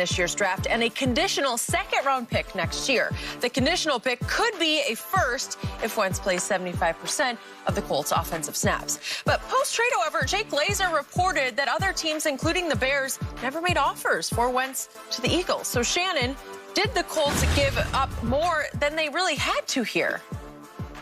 this year's draft and a conditional second-round pick next year. The conditional pick could be a first if Wentz plays 75% of the Colts' offensive snaps. But post-trade, however, Jay Glazer reported that other teams, including the Bears, never made offers for Wentz to the Eagles. So, Shannon, did the Colts give up more than they really had to here?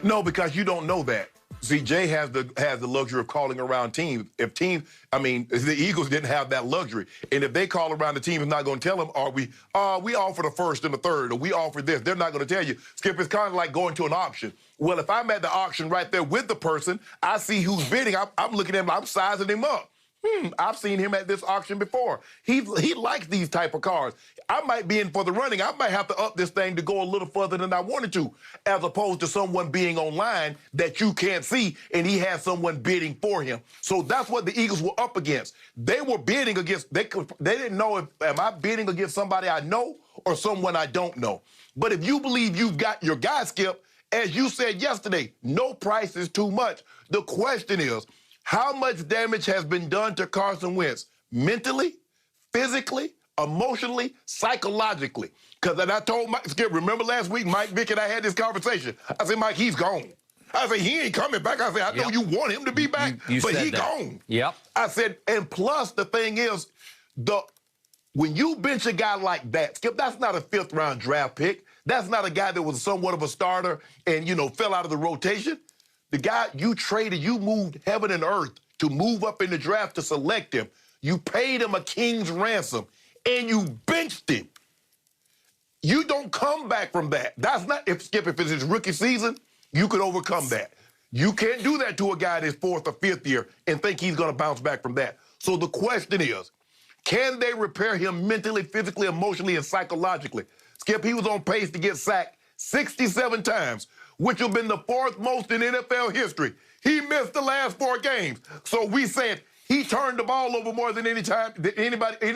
No, because you don't know that. See, Jay has the luxury of calling around teams. If teams, the Eagles didn't have that luxury. And if they call around the team, it's not going to tell them, we offer the first and the third, or we offer this. They're not going to tell you. Skip, it's kind of like going to an auction. Well, if I'm at the auction right there with the person, I see who's bidding. I'm looking at him, I'm sizing him up. I've seen him at this auction before. He likes these type of cars. I might be in for the running. I might have to up this thing to go a little further than I wanted to, as opposed to someone being online that you can't see, and he has someone bidding for him. So that's what the Eagles were up against. They were bidding against, they didn't know am I bidding against somebody I know or someone I don't know. But if you believe you've got your guy, Skip, as you said yesterday, no price is too much. The question is, how much damage has been done to Carson Wentz mentally, physically, emotionally, psychologically? Because I told Mike, Skip, remember last week, Mike Vick and I had this conversation. I said, Mike, he's gone. I said, he ain't coming back. I said, I know you want him to be back, but he gone. Yep. I said, and plus the thing is, when you bench a guy like that, Skip, that's not a fifth-round draft pick. That's not a guy that was somewhat of a starter and, fell out of the rotation. The guy you traded, you moved heaven and earth to move up in the draft to select him. You paid him a king's ransom, and you benched him. You don't come back from that. That's not, Skip, if it's his rookie season, you could overcome that. You can't do that to a guy in his fourth or fifth year and think he's going to bounce back from that. So the question is, can they repair him mentally, physically, emotionally, and psychologically? Skip, he was on pace to get sacked 67 times, which have been the fourth most in NFL history. He missed the last 4 games. So we said he turned the ball over more than any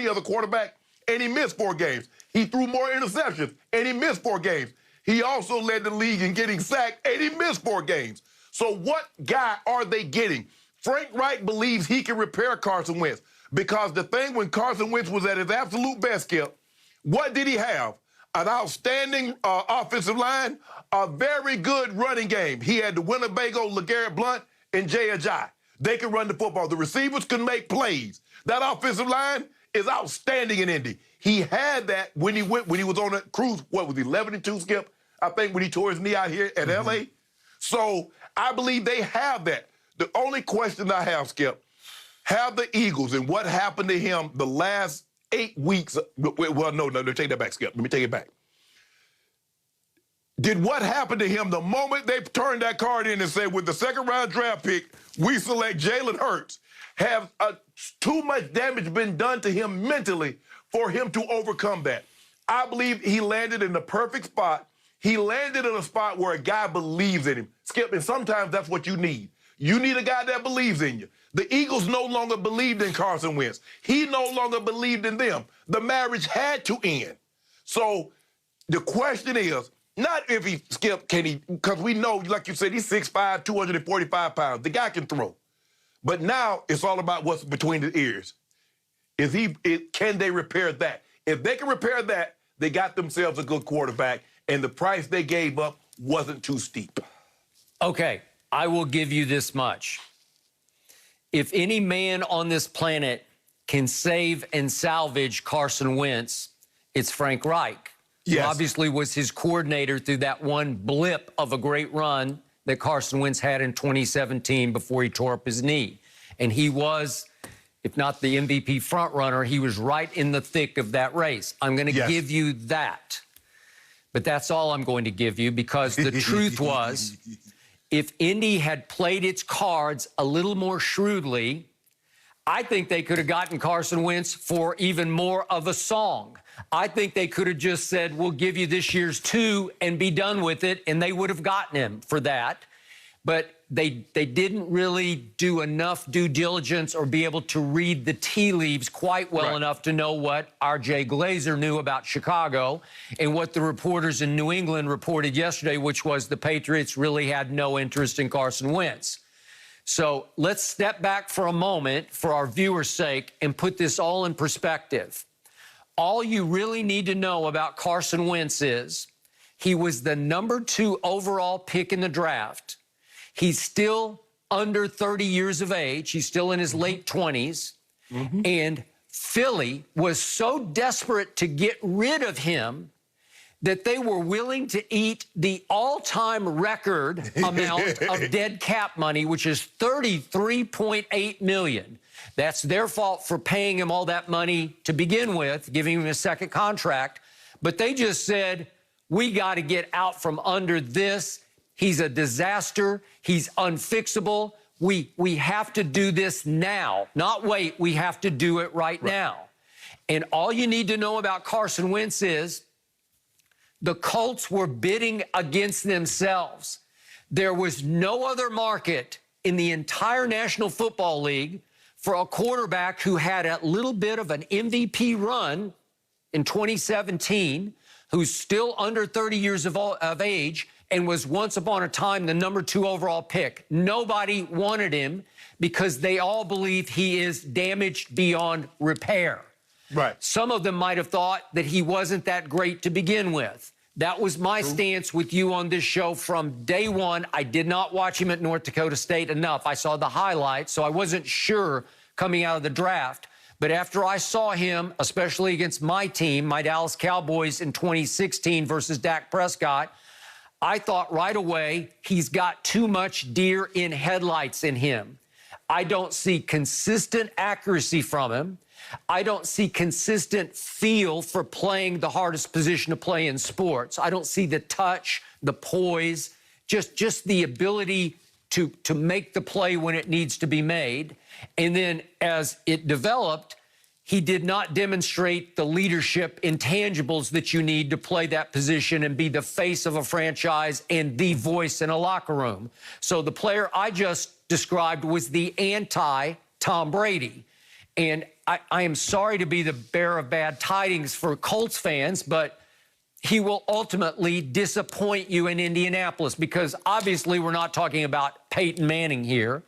other quarterback, and he missed 4 games. He threw more interceptions, and he missed 4 games. He also led the league in getting sacked, and he missed 4 games. So what guy are they getting? Frank Reich believes he can repair Carson Wentz, because the thing when Carson Wentz was at his absolute best, Skip, what did he have? An outstanding offensive line, a very good running game. He had the Winnebago, LeGarrette Blount, and Jay Ajayi. They could run the football. The receivers could make plays. That offensive line is outstanding in Indy. He had that when he was on a cruise, 11-2, Skip? I think when he tore his knee out here at L.A. So I believe they have that. The only question I have, Skip, have the Eagles and what happened to him the last 8 weeks, well, no, take that back, Skip. Let me take it back. Did what happened to him the moment they turned that card in and said, with the second-round draft pick, we select Jalen Hurts, have too much damage been done to him mentally for him to overcome that? I believe he landed in the perfect spot. He landed in a spot where a guy believes in him. Skip, and sometimes that's what you need. You need a guy that believes in you. The Eagles no longer believed in Carson Wentz. He no longer believed in them. The marriage had to end. So the question is, not if he, Skip, can he, because we know, like you said, he's 6'5", 245 pounds. The guy can throw. But now it's all about what's between the ears. Can they repair that? If they can repair that, they got themselves a good quarterback, and the price they gave up wasn't too steep. Okay, I will give you this much. If any man on this planet can save and salvage Carson Wentz, it's Frank Reich, who obviously was his coordinator through that one blip of a great run that Carson Wentz had in 2017 before he tore up his knee. And he was, if not the MVP frontrunner, he was right in the thick of that race. I'm going to give you that. But that's all I'm going to give you, because the truth was, if Indy had played its cards a little more shrewdly, I think they could have gotten Carson Wentz for even more of a song. I think they could have just said, we'll give you this year's 2 and be done with it, and they would have gotten him for that. But they didn't really do enough due diligence or be able to read the tea leaves quite well enough to know what our Jay Glazer knew about Chicago and what the reporters in New England reported yesterday, which was the Patriots really had no interest in Carson Wentz. So let's step back for a moment for our viewers' sake and put this all in perspective. all you really need to know about Carson Wentz is he was the #2 overall pick in the draft. He's still under 30 years of age. He's still in his late 20s. And Philly was so desperate to get rid of him that they were willing to eat the all-time record amount of dead cap money, which is $33.8 million. That's their fault for paying him all that money to begin with, giving him a second contract. But they just said, we got to get out from under this. He's a disaster. He's unfixable. We have to do this now, not wait. We have to do it right now. And all you need to know about Carson Wentz is the Colts were bidding against themselves. There was no other market in the entire National Football League for a quarterback who had a little bit of an MVP run in 2017, who's still under 30 years of age, and was once upon a time the #2 overall pick. Nobody wanted him because they all believe he is damaged beyond repair. Right. Some of them might have thought that he wasn't that great to begin with. That was my stance with you on this show from day one. I did not watch him at North Dakota State enough. I saw the highlights, so I wasn't sure coming out of the draft. But after I saw him, especially against my team, my Dallas Cowboys in 2016 versus Dak Prescott, I thought right away he's got too much deer in headlights in him. I don't see consistent accuracy from him. I don't see consistent feel for playing the hardest position to play in sports. I don't see the touch, the poise, just the ability to make the play when it needs to be made. And then as it developed, he did not demonstrate the leadership intangibles that you need to play that position and be the face of a franchise and the voice in a locker room. So the player I just described was the anti-Tom Brady. And I am sorry to be the bearer of bad tidings for Colts fans, but he will ultimately disappoint you in Indianapolis because obviously we're not talking about Peyton Manning here.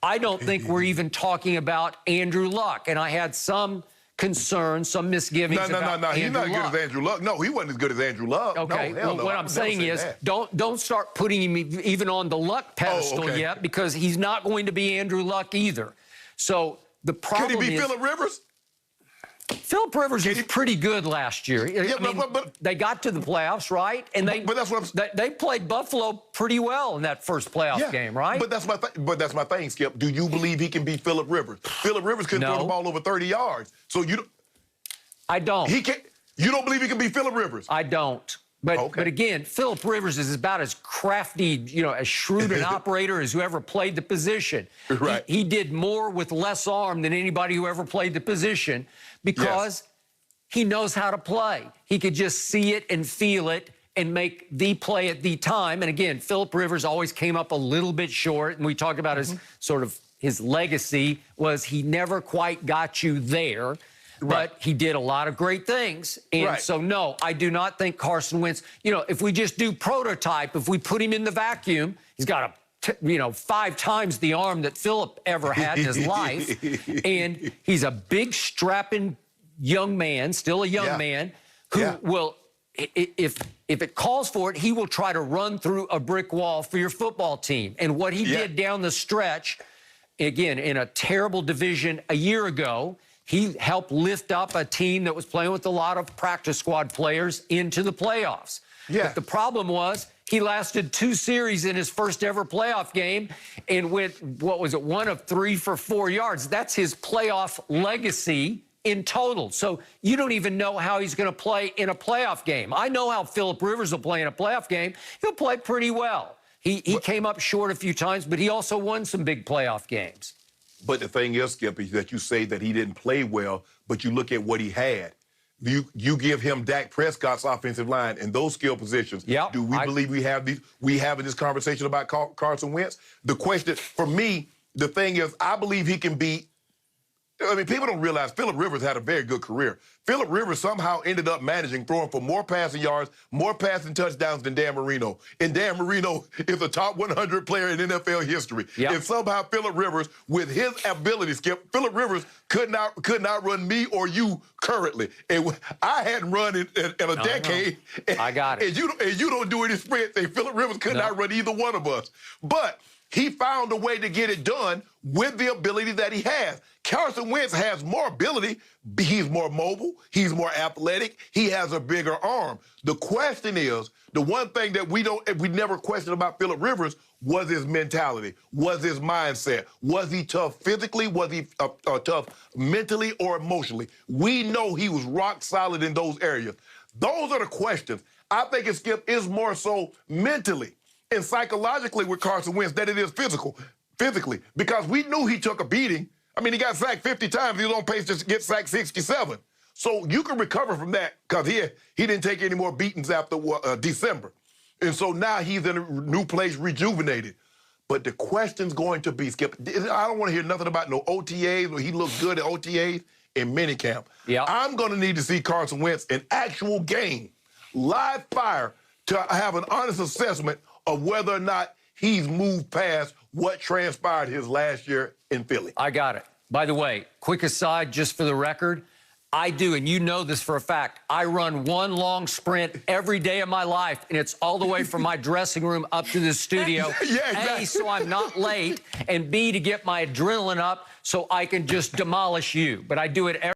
I don't think we're even talking about Andrew Luck. And I had some concerns, some misgivings about No. He's not as Luck. good as Andrew Luck. No, he wasn't as good as Andrew Luck. Okay, No, well, what I'm saying is don't start putting him even on the Luck pedestal yet because he's not going to be Andrew Luck either. So the problem is... Could he be Phillip Rivers? Phillip Rivers was pretty good last year. Yeah, I mean, but they got to the playoffs, right? And but that's what they played Buffalo pretty well in that first playoff game, right? But that's my thing, Skip. Do you believe he can be Phillip Rivers? Phillip Rivers couldn't throw the ball over 30 yards. So you don't... I don't. He can't... You don't believe he can be Phillip Rivers? I don't. But again, Phillip Rivers is about as crafty, as shrewd an operator as who ever played the position. Right. He did more with less arm than anybody who ever played the position because he knows how to play. He could just see it and feel it and make the play at the time. And again, Phillip Rivers always came up a little bit short. And we talked about his sort of his legacy was he never quite got you there. But he did a lot of great things. And so, no, I do not think Carson Wentz, if we just do prototype, if we put him in the vacuum, he's got 5 times the arm that Phillip ever had in his life. And he's a big, strapping young man, still a young man, who will, if it calls for it, he will try to run through a brick wall for your football team. And what he did down the stretch, again, in a terrible division a year ago, he helped lift up a team that was playing with a lot of practice squad players into the playoffs. But the problem was he lasted 2 series in his first ever playoff game and went, 1 of 3 for 4 yards. That's his playoff legacy in total. So you don't even know how he's going to play in a playoff game. I know how Phillip Rivers will play in a playoff game. He'll play pretty well. He came up short a few times, but he also won some big playoff games. But the thing is, Skip, is that you say that he didn't play well, but you look at what he had. You give him Dak Prescott's offensive line and those skill positions. Do we believe we have this conversation about Carson Wentz? The question, for me, the thing is, I believe he can be I mean, people don't realize Phillip Rivers had a very good career. Phillip Rivers somehow ended up managing throwing for more passing yards, more passing touchdowns than Dan Marino. And Dan Marino is a top 100 player in NFL history. Yep. And somehow Phillip Rivers, with his ability, Skip, Phillip Rivers could not run me or you currently. And I hadn't run in a decade. I got it. And you don't do any sprint thing. Phillip Rivers could not run either one of us. But he found a way to get it done with the ability that he has. Carson Wentz has more ability. He's more mobile. He's more athletic. He has a bigger arm. The question is, the one thing that we never questioned about Phillip Rivers was his mentality, was his mindset. Was he tough physically? Was he tough mentally or emotionally? We know he was rock solid in those areas. Those are the questions. I think it, Skip, is more so mentally and psychologically with Carson Wentz than it is physically, because we knew he took a beating. I mean, he got sacked 50 times. He was on pace to get sacked 67. So you can recover from that because he didn't take any more beatings after December. And so now he's in a new place, rejuvenated. But the question's going to be, Skip, I don't want to hear nothing about no OTAs or he looked good at OTAs in minicamp. Yeah. I'm going to need to see Carson Wentz in actual game, live fire, to have an honest assessment of whether or not he's moved past what transpired his last year in Philly. I got it. By the way, quick aside, just for the record, I do, and you know this for a fact, I run one long sprint every day of my life, and it's all the way from my dressing room up to the studio. Yeah, exactly. A, so I'm not late, and B, to get my adrenaline up so I can just demolish you. But I do it every